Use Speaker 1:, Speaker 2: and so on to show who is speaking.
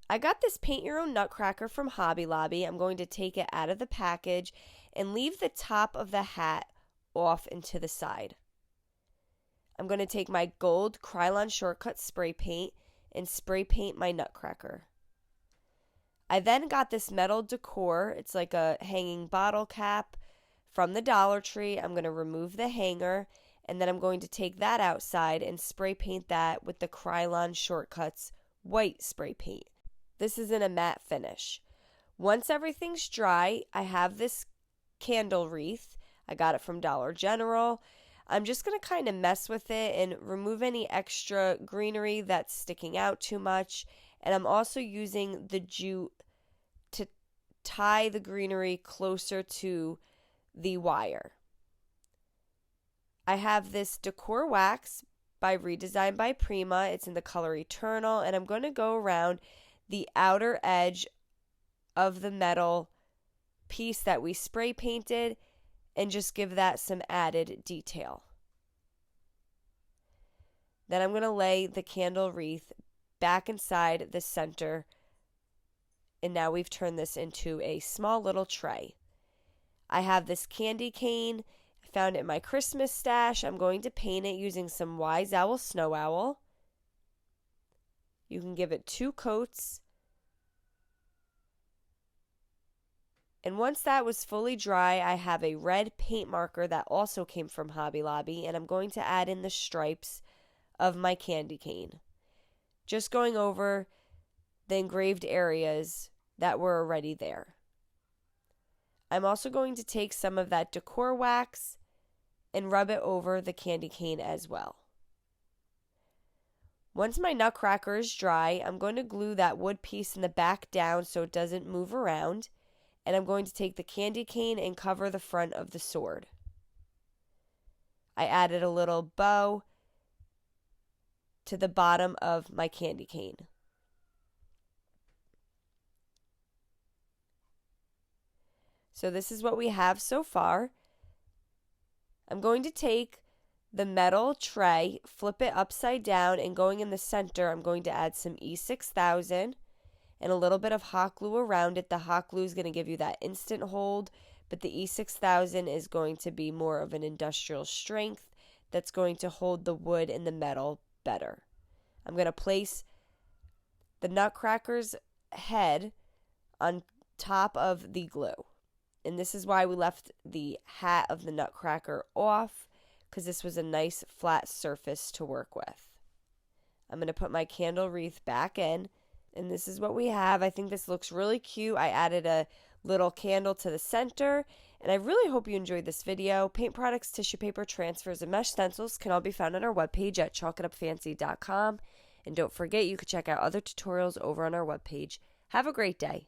Speaker 1: I got this paint your own Nutcracker from Hobby Lobby. I'm going to take it out of the package and leave the top of the hat off and to the side. I'm going to take my gold Krylon Shortcut spray paint and spray paint my Nutcracker. I then got this metal Decor. It's like a hanging bottle cap from the Dollar Tree. I'm going to remove the hanger, and then I'm going to take that outside and spray paint that with the Krylon Shortcuts white spray paint. This is in a matte finish. Once everything's dry, I have this candle wreath. I got it from Dollar General. I'm just going to kind of mess with it and remove any extra greenery that's sticking out too much. And I'm also using the jute to tie the greenery closer to the wire. I have this Decor wax by Redesign by Prima. It's in the color Eternal, and I'm going to go around the outer edge of the metal piece that we spray painted and just give that some added detail. Then I'm going to lay the candle wreath back inside the center, and now we've turned this into a small little tray. I have this candy cane. I found it in my Christmas stash. I'm going to paint it using some Wise Owl Snow Owl. You can give it 2 coats. And once that was fully dry, I have a red paint marker that also came from Hobby Lobby, and I'm going to add in the stripes of my candy cane. Just going over the engraved areas that were already there. I'm also going to take some of that Decor wax and rub it over the candy cane as well. Once my Nutcracker is dry, I'm going to glue that wood piece in the back down so it doesn't move around. And I'm going to take the candy cane and cover the front of the sword. I added a little bow to the bottom of my candy cane. So this is what we have so far. I'm going to take the metal tray, flip it upside down, and going in the center, I'm going to add some E6000 and a little bit of hot glue around it. The hot glue is going to give you that instant hold, but the E6000 is going to be more of an industrial strength that's going to hold the wood and the metal better. I'm going to place the Nutcracker's head on top of the glue. And this is why we left the hat of the Nutcracker off, because this was a nice flat surface to work with. I'm going to put my candle wreath back in, and this is what we have. I think this looks really cute. I added a little candle to the center, and I really hope you enjoyed this video. Paint products, tissue paper, transfers, and mesh stencils can all be found on our webpage at chalkitupfancy.com. And don't forget, you can check out other tutorials over on our webpage. Have a great day.